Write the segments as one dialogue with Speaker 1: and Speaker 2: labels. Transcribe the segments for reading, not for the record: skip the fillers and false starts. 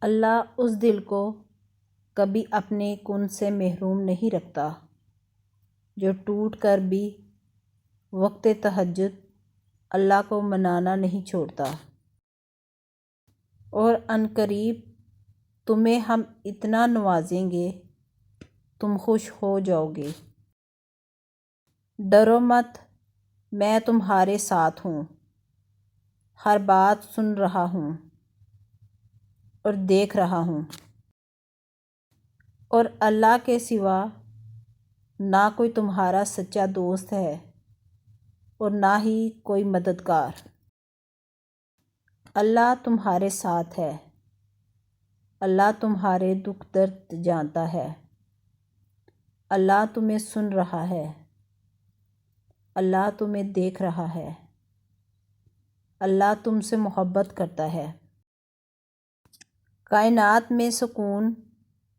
Speaker 1: اللہ اس دل کو کبھی اپنے کن سے محروم نہیں رکھتا جو ٹوٹ کر بھی وقت تہجد اللہ کو منانا نہیں چھوڑتا۔ اور عنقریب تمہیں ہم اتنا نوازیں گے تم خوش ہو جاؤ گے۔ ڈرو مت، میں تمہارے ساتھ ہوں، ہر بات سن رہا ہوں اور دیکھ رہا ہوں۔ اور اللہ کے سوا نہ کوئی تمہارا سچا دوست ہے اور نہ ہی کوئی مددگار۔ اللہ تمہارے ساتھ ہے، اللہ تمہارے دکھ درد جانتا ہے، اللہ تمہیں سن رہا ہے، اللہ تمہیں دیکھ رہا ہے، اللہ تم سے محبت کرتا ہے۔ کائنات میں سکون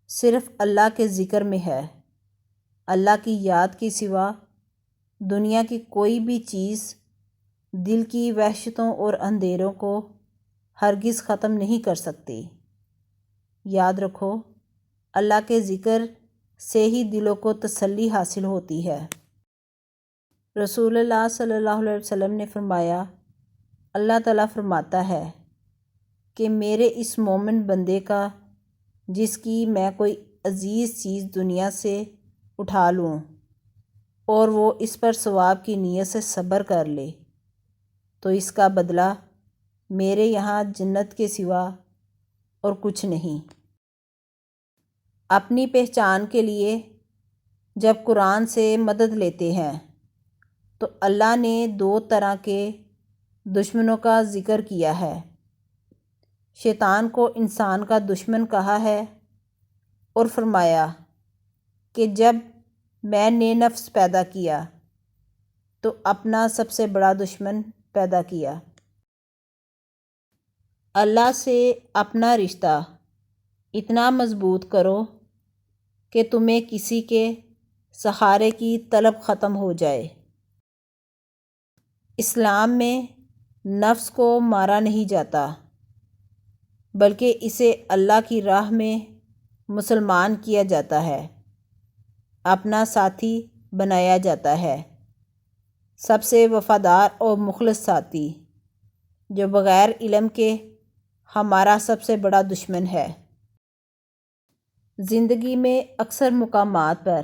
Speaker 1: صرف اللہ کے ذکر میں ہے۔ اللہ کی یاد کے سوا دنیا کی کوئی بھی چیز دل کی وحشتوں اور اندھیروں کو ہرگز ختم نہیں کر سکتی۔ یاد رکھو، اللہ کے ذکر سے ہی دلوں کو تسلی حاصل ہوتی ہے۔ رسول اللہ صلی اللہ علیہ وسلم نے فرمایا، اللہ تعالیٰ فرماتا ہے کہ میرے اس مومن بندے کا جس کی میں کوئی عزیز چیز دنیا سے اٹھا لوں اور وہ اس پر ثواب کی نیت سے صبر کر لے تو اس کا بدلہ میرے یہاں جنت کے سوا اور کچھ نہیں۔ اپنی پہچان کے لیے جب قرآن سے مدد لیتے ہیں تو اللہ نے دو طرح کے دشمنوں کا ذکر کیا ہے۔ شیطان کو انسان کا دشمن کہا ہے اور فرمایا کہ جب میں نے نفس پیدا کیا تو اپنا سب سے بڑا دشمن پیدا کیا۔ اللہ سے اپنا رشتہ اتنا مضبوط کرو کہ تمہیں کسی کے سہارے کی طلب ختم ہو جائے۔ اسلام میں نفس کو مارا نہیں جاتا بلکہ اسے اللہ کی راہ میں مسلمان کیا جاتا ہے، اپنا ساتھی بنایا جاتا ہے، سب سے وفادار اور مخلص ساتھی جو بغیر علم کے ہمارا سب سے بڑا دشمن ہے۔ زندگی میں اکثر مقامات پر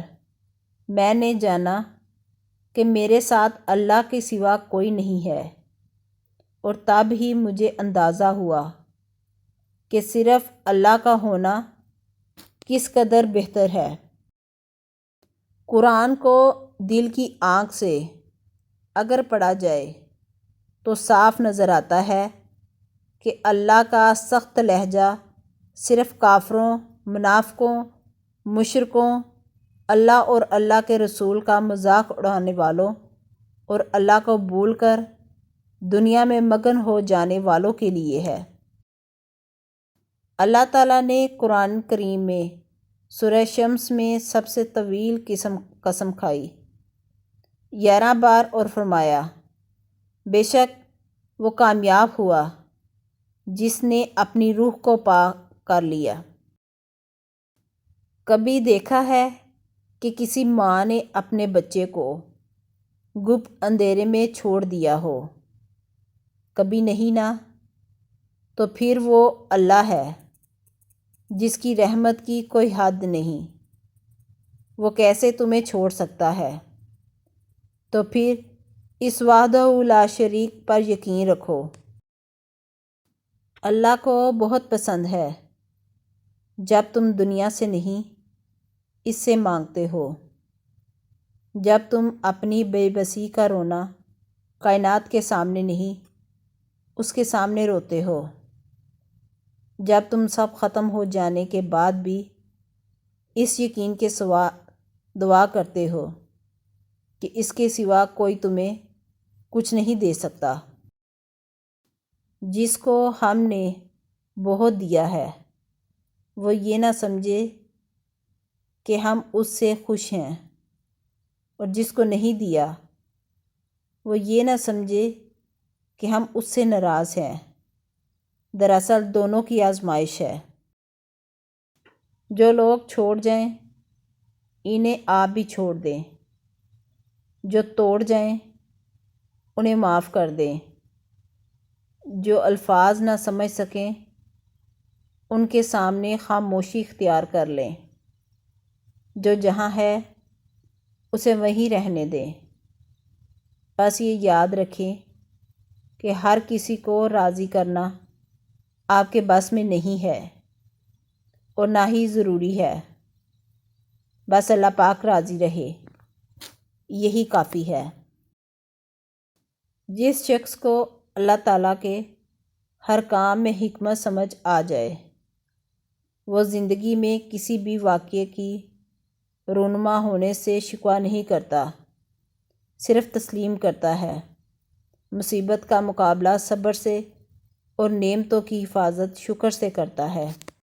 Speaker 1: میں نے جانا کہ میرے ساتھ اللہ کے سوا کوئی نہیں ہے، اور تب ہی مجھے اندازہ ہوا کہ صرف اللہ کا ہونا کس قدر بہتر ہے۔ قرآن کو دل کی آنکھ سے اگر پڑھا جائے تو صاف نظر آتا ہے کہ اللہ کا سخت لہجہ صرف کافروں، منافقوں، مشرکوں، اللہ اور اللہ کے رسول کا مذاق اڑانے والوں اور اللہ کو بھول کر دنیا میں مگن ہو جانے والوں کے لیے ہے۔ اللہ تعالیٰ نے قرآن کریم میں سورہ شمس میں سب سے طویل قسم کھائی 11 بار اور فرمایا، بے شک وہ کامیاب ہوا جس نے اپنی روح کو پاک کر لیا۔ کبھی دیکھا ہے کہ کسی ماں نے اپنے بچے کو گپت اندھیرے میں چھوڑ دیا ہو؟ کبھی نہیں نا۔ تو پھر وہ اللہ ہے جس کی رحمت کی کوئی حد نہیں، وہ کیسے تمہیں چھوڑ سکتا ہے؟ تو پھر اس وحدہ لا شریک پر یقین رکھو۔ اللہ کو بہت پسند ہے جب تم دنیا سے نہیں اس سے مانگتے ہو، جب تم اپنی بے بسی کا رونا کائنات کے سامنے نہیں اس کے سامنے روتے ہو، جب تم سب ختم ہو جانے کے بعد بھی اس یقین کے سوا دعا کرتے ہو کہ اس کے سوا کوئی تمہیں کچھ نہیں دے سکتا۔ جس کو ہم نے بہت دیا ہے وہ یہ نہ سمجھے کہ ہم اس سے خوش ہیں، اور جس کو نہیں دیا وہ یہ نہ سمجھے کہ ہم اس سے ناراض ہیں۔ دراصل دونوں کی آزمائش ہے۔ جو لوگ چھوڑ جائیں انہیں آپ بھی چھوڑ دیں، جو توڑ جائیں انہیں معاف کر دیں، جو الفاظ نہ سمجھ سکیں ان کے سامنے خاموشی اختیار کر لیں، جو جہاں ہے اسے وہیں رہنے دیں۔ بس یہ یاد رکھیں کہ ہر کسی کو راضی کرنا آپ کے بس میں نہیں ہے اور نہ ہی ضروری ہے۔ بس اللہ پاک راضی رہے، یہی کافی ہے۔ جس شخص کو اللہ تعالیٰ کے ہر کام میں حکمت سمجھ آ جائے، وہ زندگی میں کسی بھی واقعے کی رونما ہونے سے شکوہ نہیں کرتا، صرف تسلیم کرتا ہے۔ مصیبت کا مقابلہ صبر سے اور نعمتوں کی حفاظت شکر سے کرتا ہے۔